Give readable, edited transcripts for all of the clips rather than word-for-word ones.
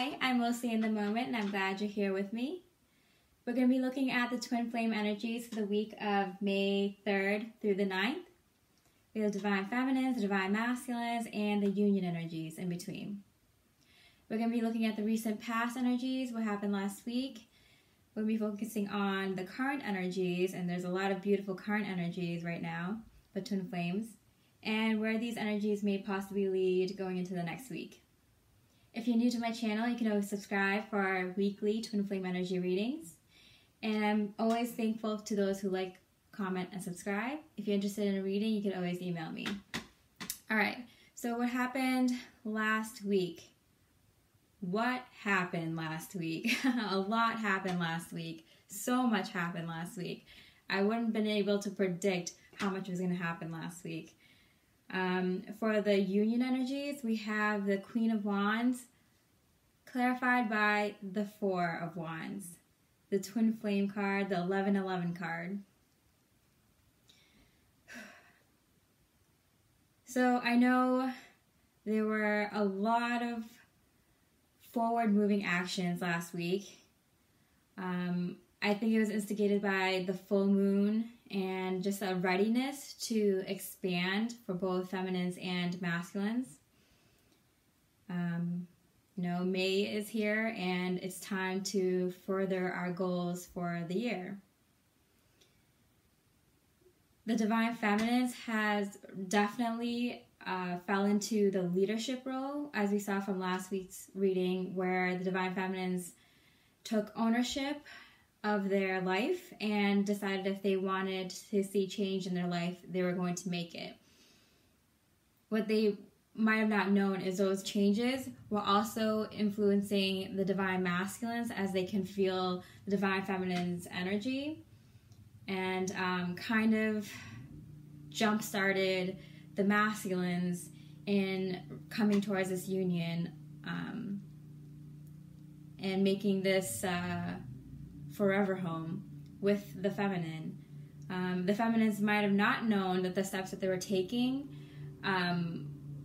Hi, I'm Mostly in the Moment, and I'm glad you're here with me. We're going to be looking at the twin flame energies for the week of May 3rd through the 9th. We have divine feminines, the divine masculines, and the union energies in between. We're going to be looking at the recent past energies, what happened last week. We'll be focusing on the current energies, and there's a lot of beautiful current energies right now, the twin flames, and where these energies may possibly lead going into the next week. If you're new to my channel, you can always subscribe for our weekly twin flame energy readings. And I'm always thankful to those who like, comment, and subscribe. If you're interested in a reading, you can always email me. Alright, so what happened last week? What happened last week? A lot happened last week. So much happened last week. I wouldn't have been able to predict how much was going to happen last week. For the union energies, we have the Queen of Wands, clarified by the Four of Wands, the Twin Flame card, the 1111 card. So I know there were a lot of forward-moving actions last week. I think it was instigated by the full moon and just a readiness to expand for both feminines and masculines. May is here and it's time to further our goals for the year. The divine feminines has definitely fell into the leadership role, as we saw from last week's reading, where the divine feminines took ownership of their life and decided if they wanted to see change in their life, they were going to make it. What they might have not known is those changes were also influencing the divine masculines, as they can feel the divine feminine's energy, and kind of jump-started the masculines in coming towards this union and making this forever home with the feminine. The feminines might have not known that the steps that they were taking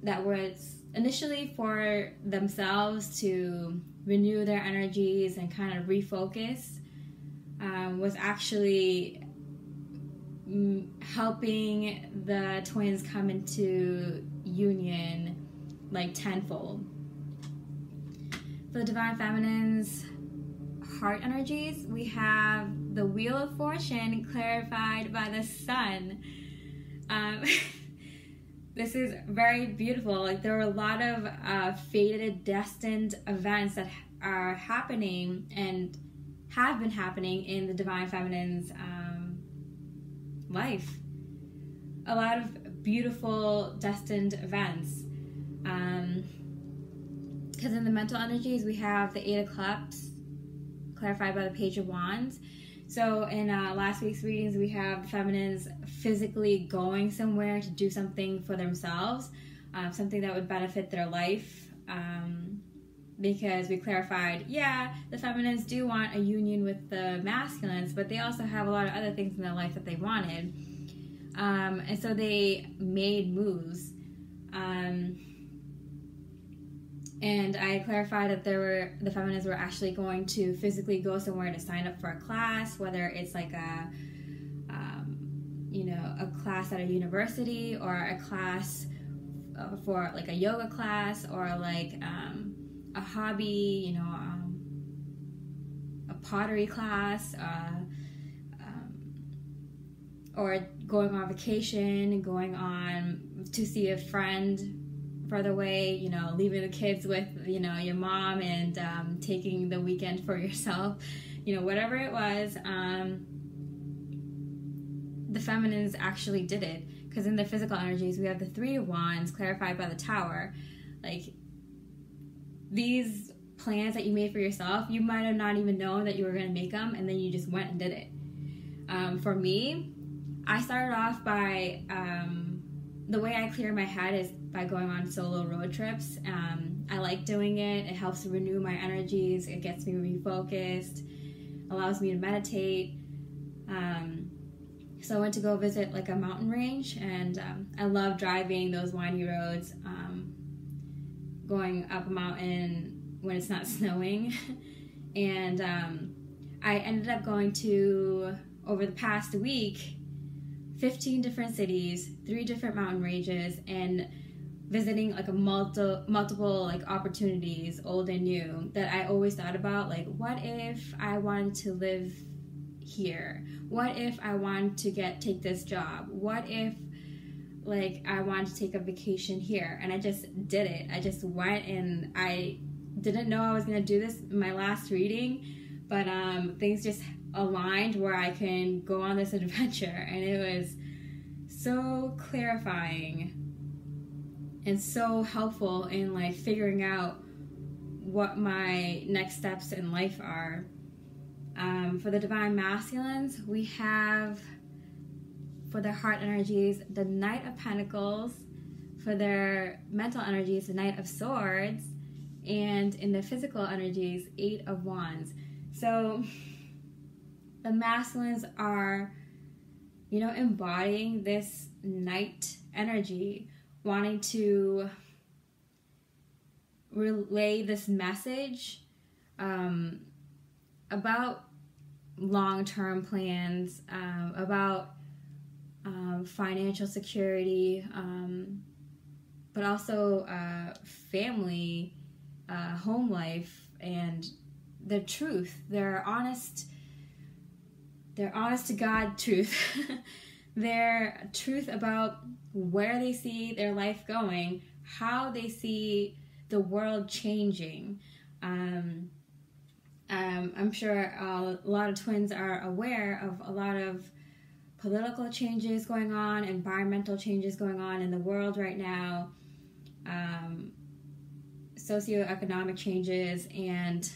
that was initially for themselves to renew their energies and kind of refocus was actually helping the twins come into union like tenfold. For the divine feminines heart energies, we have the Wheel of Fortune clarified by the sun. This is very beautiful. Like, there are a lot of fated, destined events that are happening and have been happening in the divine feminine's life. A lot of beautiful, destined events. Because in the mental energies, we have the Eight of Cups, clarified by the Page of Wands. So in last week's readings, we have the feminines physically going somewhere to do something for themselves, something that would benefit their life, because we clarified, yeah, the feminines do want a union with the masculines, but they also have a lot of other things in their life that they wanted, and so they made moves. And I clarified that the feminines were actually going to physically go somewhere to sign up for a class, whether it's like a class at a university, or a class for like a yoga class, or like a hobby, a pottery class, or going on vacation, going on to see a friend further away, leaving the kids with, your mom, and taking the weekend for yourself, whatever it was, the feminines actually did it. Because in the physical energies, we have the Three of Wands clarified by the Tower. Like, these plans that you made for yourself, you might have not even known that you were going to make them, and then you just went and did it. For me, I started off by the way I clear my head is by going on solo road trips. I like doing it. It helps to renew my energies. It gets me refocused, allows me to meditate. So I went to go visit like a mountain range, and I love driving those windy roads, going up a mountain when it's not snowing. And I ended up going to, over the past week, 15 different cities, 3 different mountain ranges, and visiting like a multiple like opportunities, old and new, that I always thought about, like, what if I wanted to live here? What if I wanted to take this job? What if like I wanted to take a vacation here? And I just did it. I just went, and I didn't know I was going to do this in my last reading, but things just aligned where I can go on this adventure, and it was so clarifying and so helpful in like figuring out what my next steps in life are. For the Divine Masculines, we have, for their heart energies, the Knight of Pentacles. For their mental energies, the Knight of Swords. And in the physical energies, 8 of Wands. So the masculines are, you know, embodying this Knight energy, wanting to relay this message about long-term plans, about financial security, but also family, home life, and the truth, their honest to God truth, their truth about where they see their life going, how they see the world changing. I'm sure a lot of twins are aware of a lot of political changes going on, environmental changes going on in the world right now, socioeconomic changes, and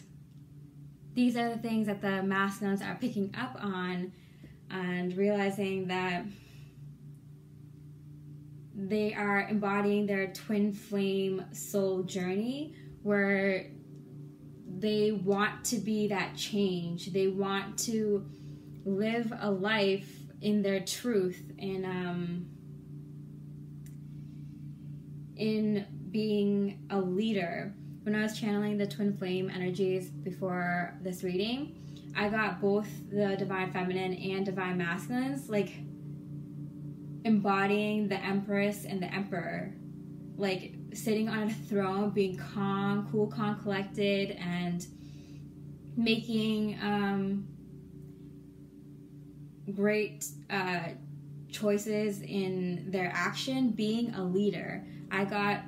these are the things that the masculines are picking up on and realizing that they are embodying their twin flame soul journey, where they want to be that change. They want to live a life in their truth, and in being a leader. When I was channeling the twin flame energies before this reading, I got both the divine feminine and divine masculines like embodying the empress and the emperor, like sitting on a throne, being calm, cool, calm, collected, and making great choices in their action, being a leader. I got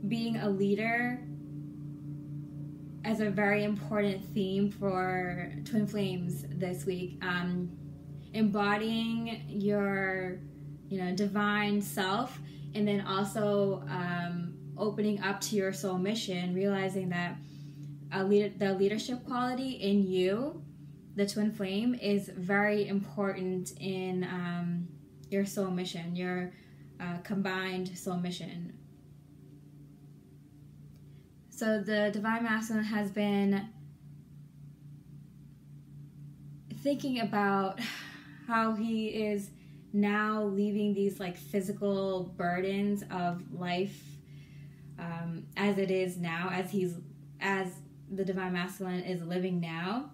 being a leader as a very important theme for twin flames this week. Embodying your, divine self, and then also opening up to your soul mission, realizing that the leadership quality in you, the twin flame, is very important in your soul mission, your combined soul mission. So the divine masculine has been thinking about how he is now leaving these like physical burdens of life as it is now, as the divine masculine is living now,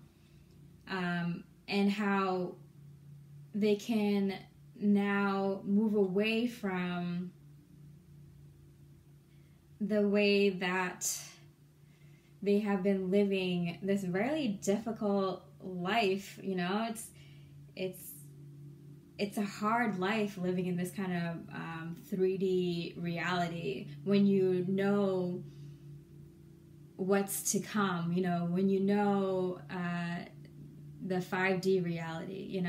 and how they can now move away from the way that they have been living this really difficult life. It's a hard life living in this kind of 3D reality, when you know what's to come, when you know the 5D reality,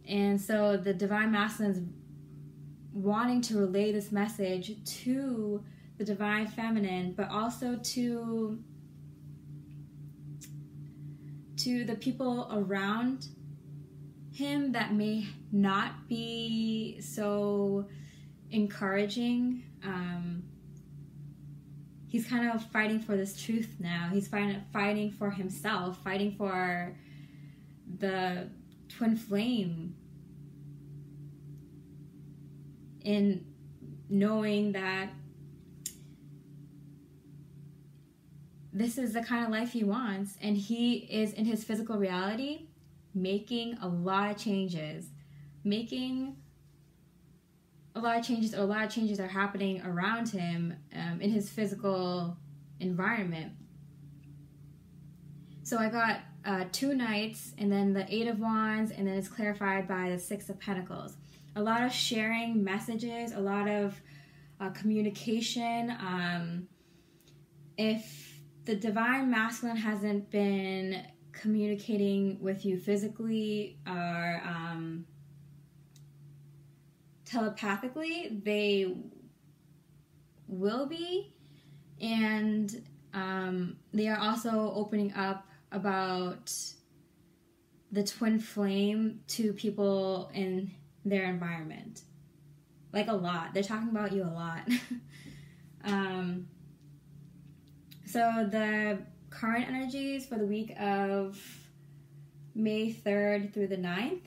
And so the divine masculine is wanting to relay this message to the divine feminine, but also to the people around him that may not be so encouraging. He's kind of fighting for this truth now. He's fighting for himself, fighting for the twin flame, in knowing that this is the kind of life he wants, and he is in his physical reality making a lot of changes, or a lot of changes are happening around him in his physical environment. So I got 2 Knights, and then the 8 of Wands, and then it's clarified by the 6 of Pentacles. A lot of sharing messages, a lot of communication. If the Divine Masculine hasn't been communicating with you physically or telepathically, they will be, and they are also opening up about the twin flame to people in their environment, like a lot. They're talking about you a lot. So the current energies for the week of May 3rd through the 9th.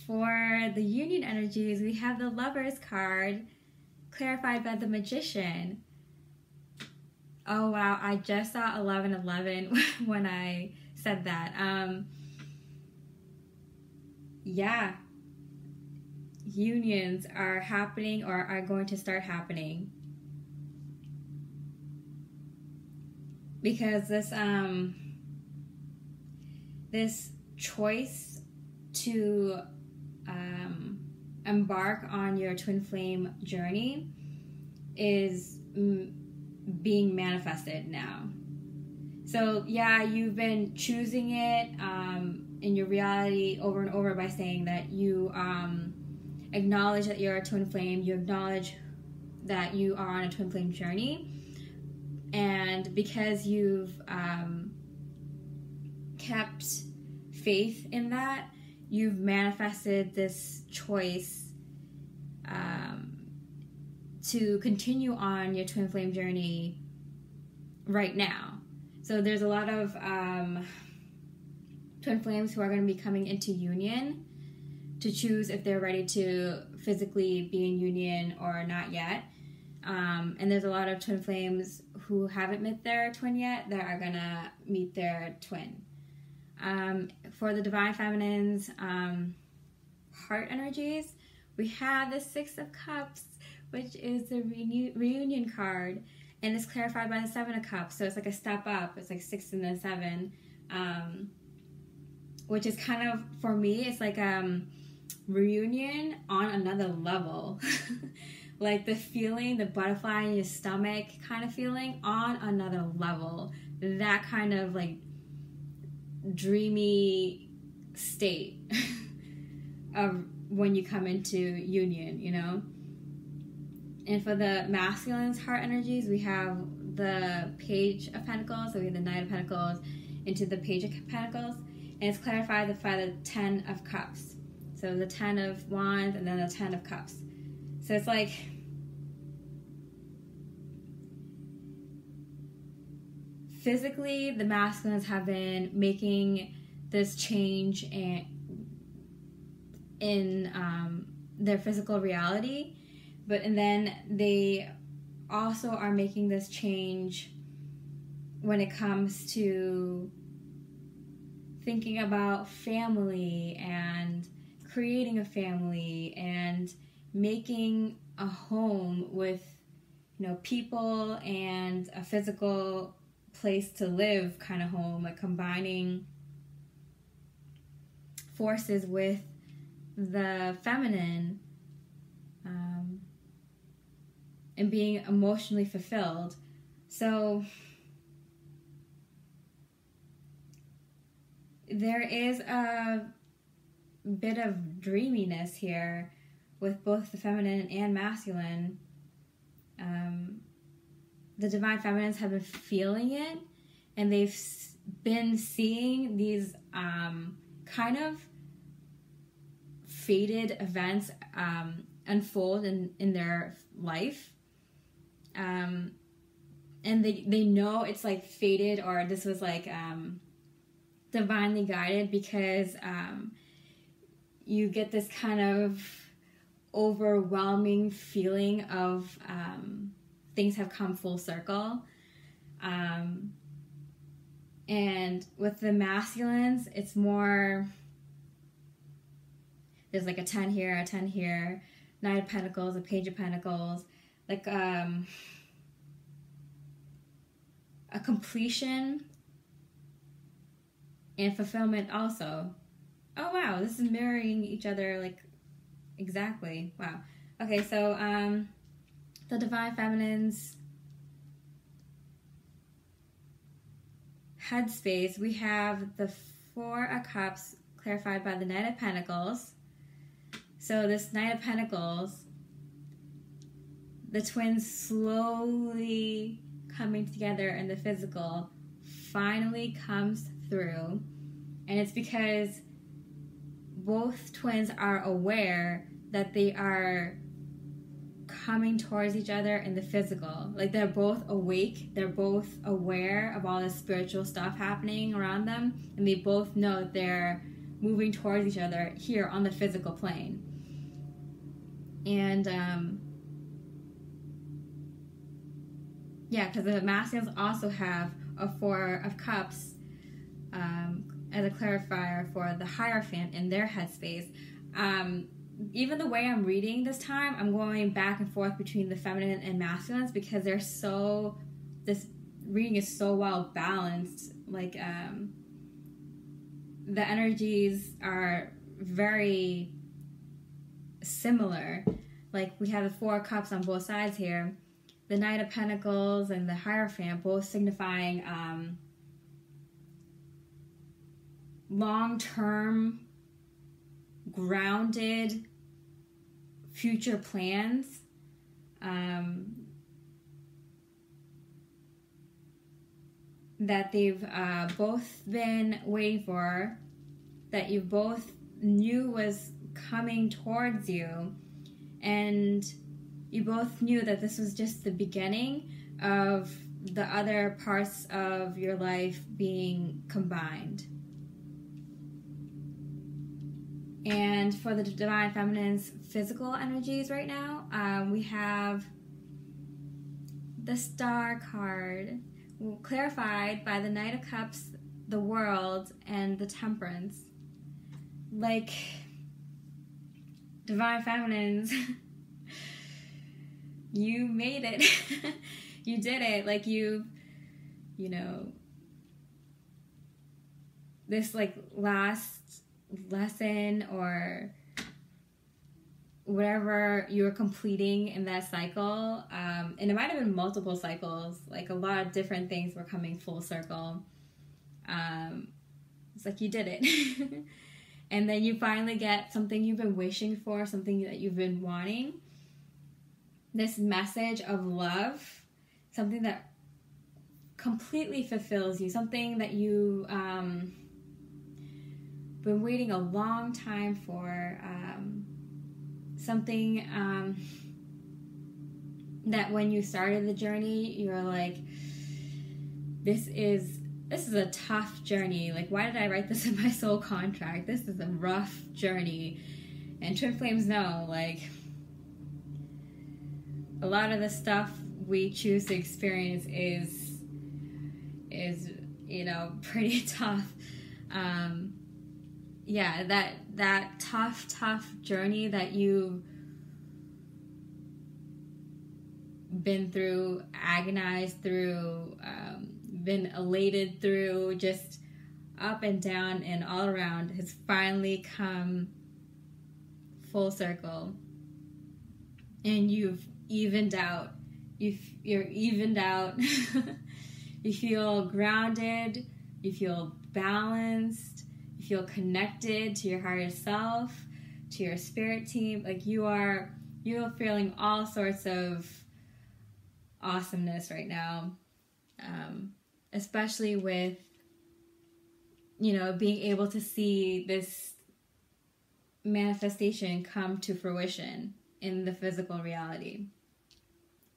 For the union energies, we have the Lovers card, clarified by the Magician. Oh wow, I just saw 1111 when I said that. Yeah, unions are happening or are going to start happening. Because this choice to embark on your twin flame journey is being manifested now. So yeah, you've been choosing it in your reality over and over by saying that you acknowledge that you're a twin flame, you acknowledge that you are on a twin flame journey. And because you've kept faith in that, you've manifested this choice to continue on your twin flame journey right now. So there's a lot of twin flames who are going to be coming into union to choose if they're ready to physically be in union or not yet. And there's a lot of twin flames who haven't met their twin yet that are gonna meet their twin. For the Divine Feminines heart energies, we have the 6 of Cups, which is the reunion card, and it's clarified by the 7 of Cups. So it's like a step up. It's like 6 and then 7, which is kind of, for me, it's like reunion on another level. Like the feeling, the butterfly in your stomach kind of feeling on another level. That kind of like dreamy state of when you come into union, you know? And for the masculine's heart energies, we have the Page of Pentacles, so we have the Knight of Pentacles into the Page of Pentacles, and it's clarified by the 10 of Cups. So the 10 of Wands and then the 10 of Cups. So it's like physically, the masculines have been making this change in their physical reality, and then they also are making this change when it comes to thinking about family and creating a family and making a home with, you know, people and a physical place to live kind of home, like combining forces with the feminine and being emotionally fulfilled. So there is a bit of dreaminess here with both the feminine and masculine. The Divine Feminines have been feeling it, and they've been seeing these kind of fated events unfold in their life. And they know it's like fated, or this was like divinely guided, because you get this kind of overwhelming feeling of things have come full circle. And with the masculines, it's more, there's like a 10 here, a 10 here, Knight of Pentacles, a Page of Pentacles, like a completion and fulfillment also. Oh wow, this is mirroring each other like exactly. Wow. Okay, so the Divine Feminine's headspace, we have the Four of Cups clarified by the Knight of Pentacles. So this Knight of Pentacles, the twins slowly coming together in the physical finally comes through. And it's because both twins are aware that they are coming towards each other in the physical. Like they're both awake, they're both aware of all this spiritual stuff happening around them, and they both know they're moving towards each other here on the physical plane. And yeah, because the masculines also have a Four of Cups as a clarifier for the Hierophant in their headspace. Even the way I'm reading this time, I'm going back and forth between the feminine and masculines because they're so, this reading is so well balanced. Like the energies are very similar. Like we have the Four of Cups on both sides here, the Knight of Pentacles and the Hierophant both signifying long-term, grounded future plans. That they've both been waiting for, that you both knew was coming towards you, and you both knew that this was just the beginning of the other parts of your life being combined. And for the Divine Feminine's physical energies right now, we have the Star card, clarified by the Knight of Cups, the World, and the Temperance. Like, Divine Feminines, you made it. You did it. Like, you know, this, like, last lesson or whatever you were completing in that cycle, and it might have been multiple cycles, like a lot of different things were coming full circle. It's like you did it. And then you finally get something you've been wishing for, something that you've been wanting, this message of love, something that completely fulfills you, something that you been waiting a long time for, something that when you started the journey, you're like, this is a tough journey. Like, why did I write this in my soul contract? This is a rough journey. And Twin Flames know, like, a lot of the stuff we choose to experience is you know, pretty tough. Yeah, that tough journey that you've been through, agonized through, been elated through, just up and down and all around, has finally come full circle. And you've evened out. You're evened out. You feel grounded. You feel balanced. You feel connected to your higher self, to your spirit team. Like you're feeling all sorts of awesomeness right now. Especially with, you know, being able to see this manifestation come to fruition in the physical reality.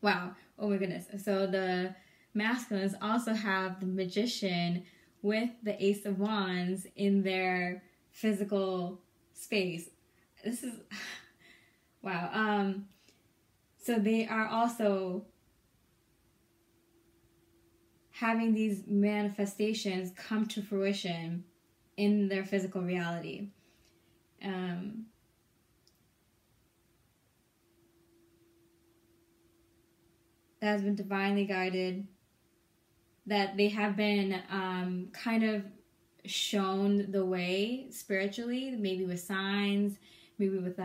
Wow. Oh my goodness. So the masculines also have the Magician with the Ace of Wands in their physical space. This is, wow. So they are also having these manifestations come to fruition in their physical reality. That has been divinely guided, that they have been kind of shown the way spiritually, maybe with signs, maybe with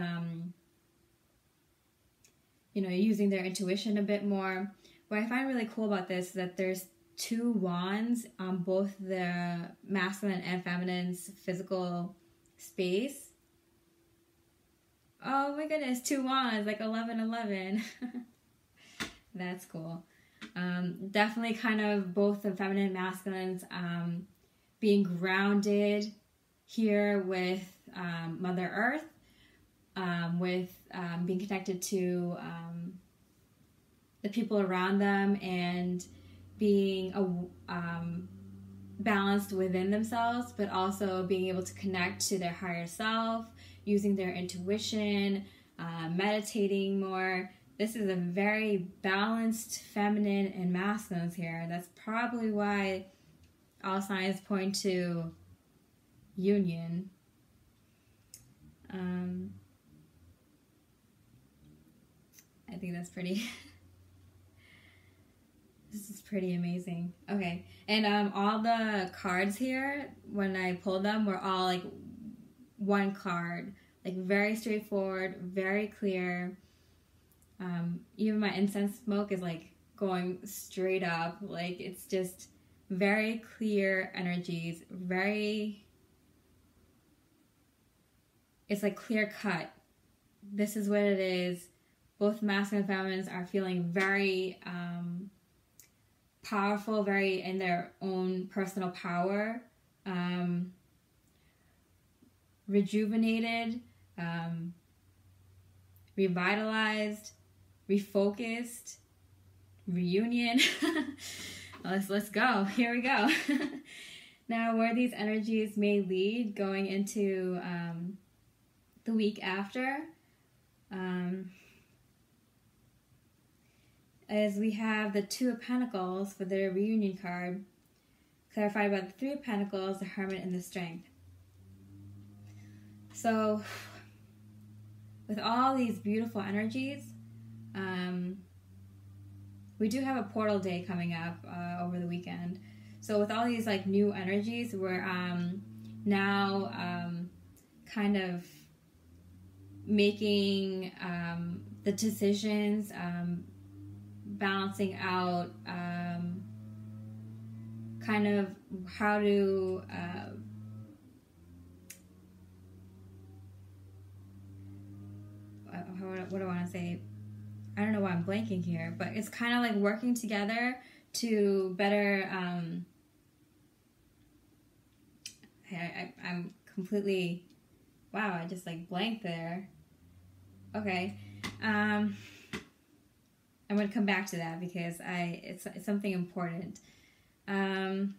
using their intuition a bit more. What I find really cool about this is that there's 2 wands on both the masculine and feminine's physical space. Oh my goodness, 2 wands, like 11. That's cool. Definitely kind of both the feminine and masculines being grounded here with Mother Earth, with being connected to the people around them, and being balanced within themselves, but also being able to connect to their higher self, using their intuition, meditating more. This is a very balanced feminine and masculines here. That's probably why all signs point to union. I think that's pretty... This is pretty amazing. Okay, and all the cards here, when I pulled them, were all like one card. Like very straightforward, very clear. Even my incense smoke is like going straight up. Like it's just very clear energies. It's like clear cut. This is what it is. Both masculine and feminines are feeling very powerful, very in their own personal power, rejuvenated, revitalized, refocused, reunion. Let's go. Here we go. Now, where these energies may lead going into the week after, as we have the 2 of Pentacles for their reunion card, clarified by the 3 of Pentacles, the Hermit, and the Strength. So, with all these beautiful energies, we do have a portal day coming up over the weekend. So with all these like new energies, we're now kind of making the decisions, balancing out kind of how to what do I want to say? I don't know why I'm blanking here, but it's kind of like working together to better I'm completely, wow, I just like blanked there. Okay. I'm going to come back to that because it's something important. Yeah, I'm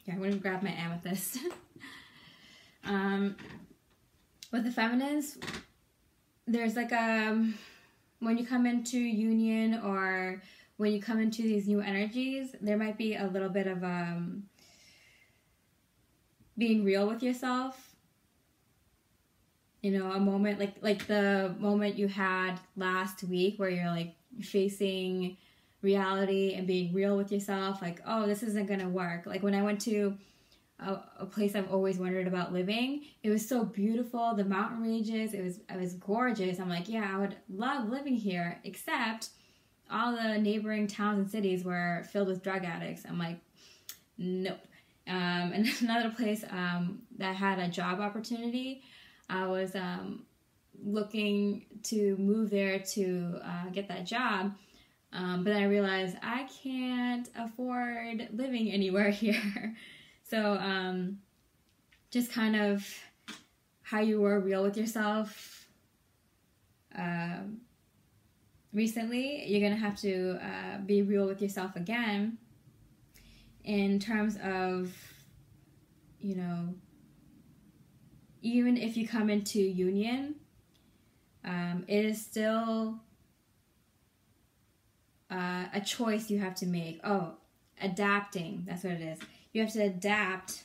going to grab my amethyst. With the feminines, there's like when you come into union or when you come into these new energies, there might be a little bit of being real with yourself. You know, a moment like the moment you had last week where you're like facing reality and being real with yourself, like, oh, this isn't gonna work. Like when I went to a place I've always wondered about living, it was so beautiful, the mountain ranges, it was gorgeous. I'm like, yeah, I would love living here, except all the neighboring towns and cities were filled with drug addicts. I'm like, nope. And another place that had a job opportunity, I was looking to move there to get that job, but then I realized I can't afford living anywhere here. So just kind of how you were real with yourself recently, you're going to have to be real with yourself again in terms of, you know, even if you come into union, it is still a choice you have to make. Oh, adapting. That's what it is. You have to adapt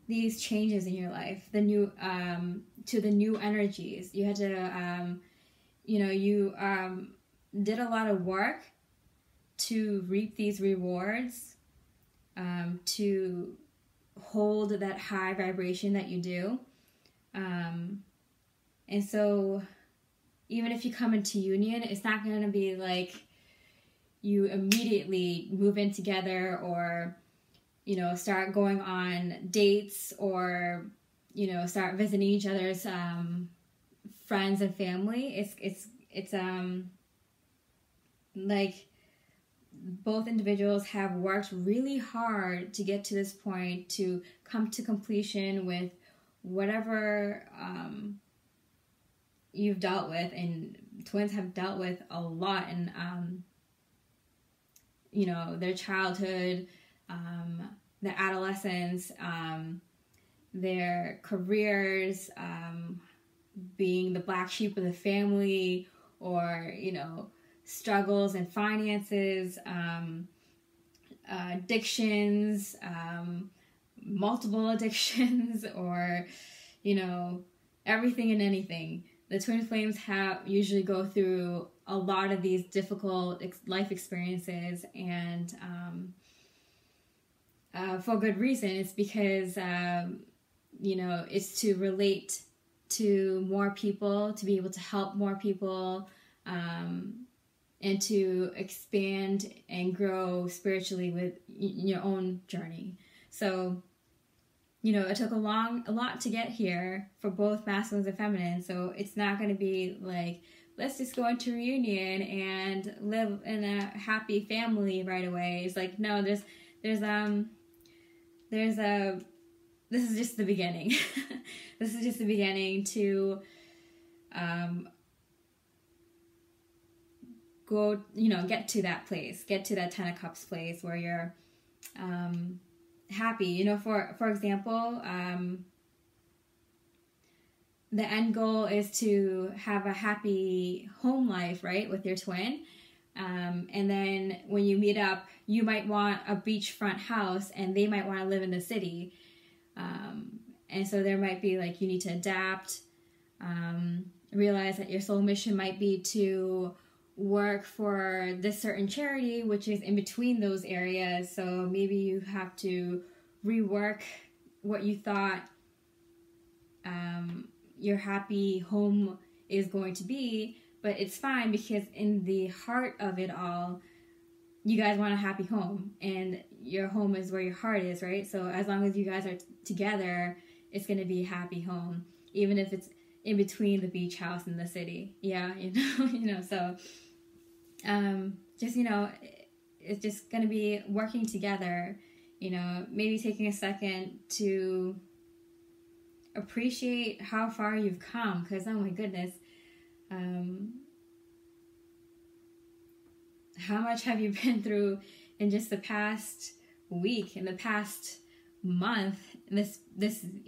these changes in your life, the new to the new energies. You had to you did a lot of work to reap these rewards, to hold that high vibration that you do, and so even if you come into union, it's not going to be like you immediately move in together, or start going on dates, or start visiting each other's friends and family. It's like both individuals have worked really hard to get to this point, to come to completion with whatever you've dealt with, and twins have dealt with a lot in their childhood, their adolescence, their careers, being the black sheep of the family, or struggles and finances, addictions, multiple addictions, or everything and anything. The twin flames usually go through a lot of these difficult life experiences, and for good reason. It's because it's to relate to more people, to be able to help more people, and to expand and grow spiritually with your own journey. So it took a lot to get here for both masculines and feminines. So it's not going to be like, let's just go into reunion and live in a happy family right away. It's like, no, this is just the beginning. This is just the beginning to go, get to that place, get to that 10 of Cups place where you're happy. For example, the end goal is to have a happy home life, right, with your twin. And then when you meet up, you might want a beachfront house and they might want to live in the city. And so there might be like, you need to adapt, realize that your soul mission might be to work for this certain charity, which is in between those areas. So maybe you have to rework what you thought your happy home is going to be, but it's fine because in the heart of it all, you guys want a happy home, and your home is where your heart is, right? So as long as you guys are together, it's going to be a happy home, even if it's in between the beach house and the city. Yeah, so it's just going to be working together, maybe taking a second to appreciate how far you've come, because oh my goodness, how much have you been through in just the past week, in the past month, this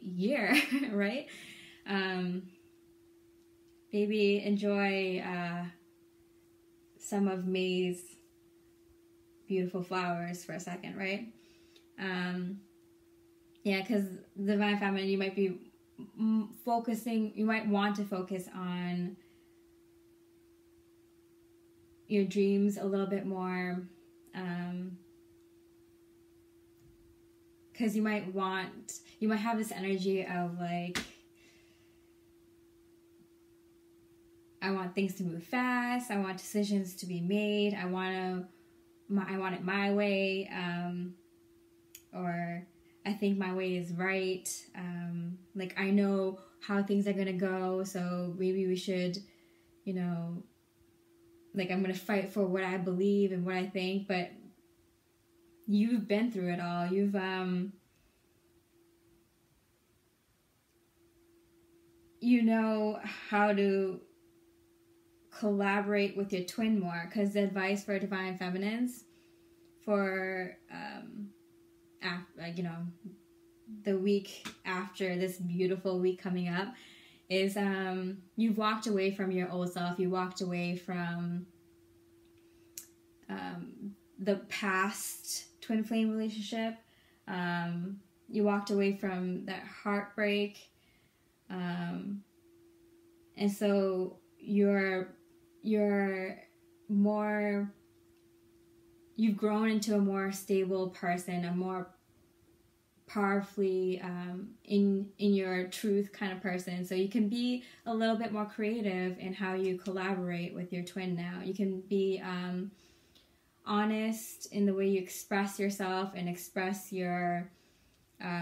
year, right? Maybe enjoy some of May's beautiful flowers for a second, right? Because the Divine Feminine, you might be you might want to focus on your dreams a little bit more, because you might have this energy of like, I want things to move fast, I want decisions to be made, I want it my way, or I think my way is right, like I know how things are gonna go, so maybe we should, like I'm gonna fight for what I believe and what I think. But you've been through it all. You've you know how to collaborate with your twin more, because the advice for Divine Feminines for the week after this beautiful week coming up is you've walked away from your old self. You walked away from the past twin flame relationship. You walked away from that heartbreak. And so you've grown into a more stable person, a more powerfully in your truth kind of person. So you can be a little bit more creative in how you collaborate with your twin now. You can be honest in the way you express yourself and express your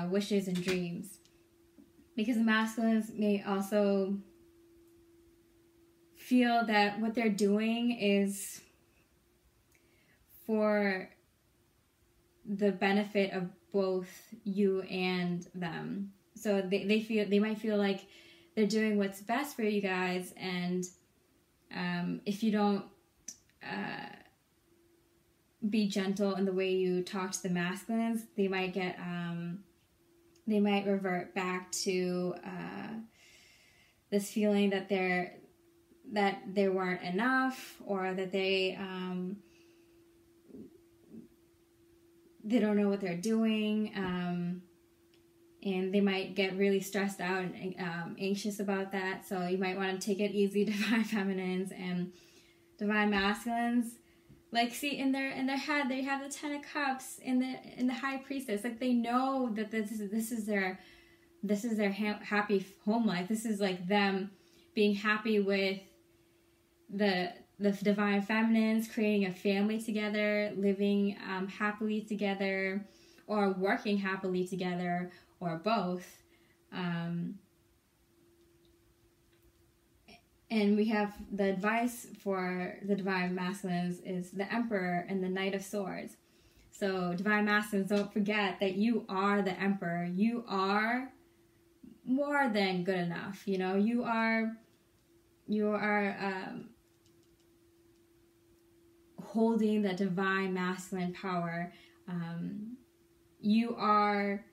wishes and dreams. Because the masculines may also feel that what they're doing is for the benefit of both you and them. So they might feel like they're doing what's best for you guys, and if you don't be gentle in the way you talk to the masculines, they might revert back to this feeling that they weren't enough, or that they don't know what they're doing, and they might get really stressed out and anxious about that. So you might want to take it easy, divine feminines. And divine masculines, like, see, in their head they have the 10 of Cups in the High Priestess. Like, they know that this is their happy home life. This is like them being happy with the divine feminines, creating a family together, living happily together, or working happily together, or both. And we have the advice for the divine masculines is the Emperor and the Knight of Swords. So divine masculines, don't forget that you are the Emperor. You are more than good enough. You know, you are holding the divine masculine power. You are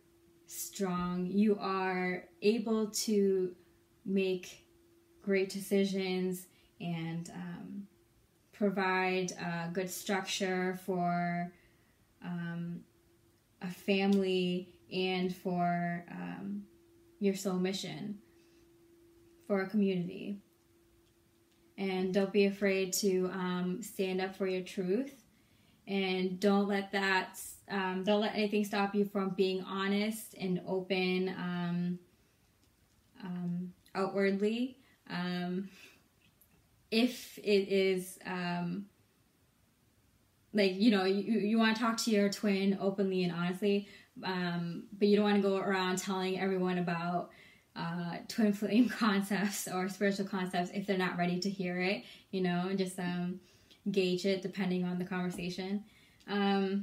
strong. You are able to make great decisions and provide a good structure for a family and for your soul mission, for a community. And don't be afraid to stand up for your truth, and don't let anything stop you from being honest and open outwardly. If it is like, you know, you want to talk to your twin openly and honestly, but you don't want to go around telling everyone about twin flame concepts or spiritual concepts if they're not ready to hear it, you know, and just gauge it depending on the conversation. Because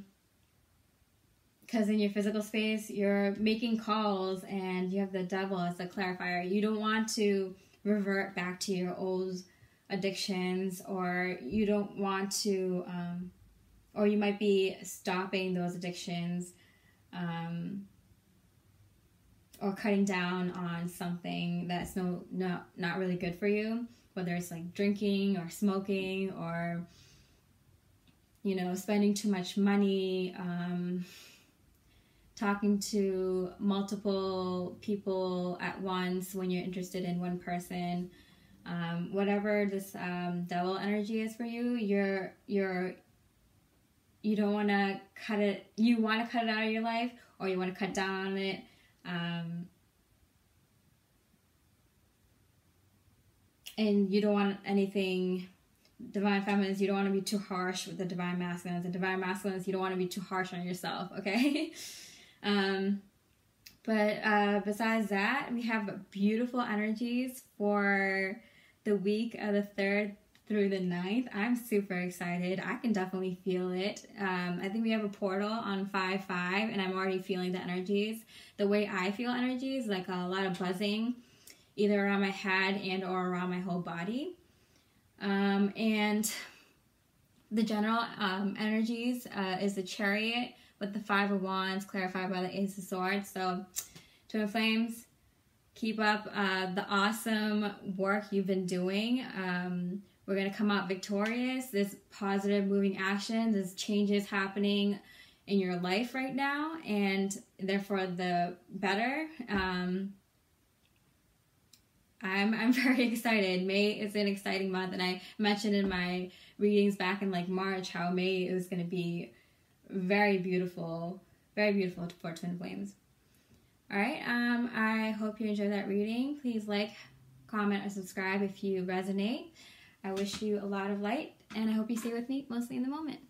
in your physical space, you're making calls and you have the devil as the clarifier. You don't want to revert back to your old addictions, or you don't want to, or you might be stopping those addictions, or cutting down on something that's not really good for you, whether it's like drinking or smoking, or, you know, spending too much money, talking to multiple people at once when you're interested in one person. Whatever this devil energy is for you, you don't want to cut it. You want to cut it out of your life, or you want to cut down on it. And you don't want anything. Divine feminines, you don't want to be too harsh with the divine masculines, and divine masculines, you don't want to be too harsh on yourself. Okay. But besides that, we have beautiful energies for the week of the 3rd through the 9th. I'm super excited. I can definitely feel it. I think we have a portal on 5/5, and I'm already feeling the energies. The way I feel energies, like a lot of buzzing, either around my head and or around my whole body. And the general energies is the Chariot with the 5 of Wands, clarified by the Ace of Swords. So, Twin Flames, keep up the awesome work you've been doing we're going to come out victorious. There's positive moving actions, there's changes happening in your life right now, and therefore the better. I'm very excited. May is an exciting month, and I mentioned in my readings back in like March how May is going to be very beautiful for twin flames. All right, I hope you enjoyed that reading. Please like, comment, or subscribe if you resonate. I wish you a lot of light, and I hope you stay with me mostly in the moment.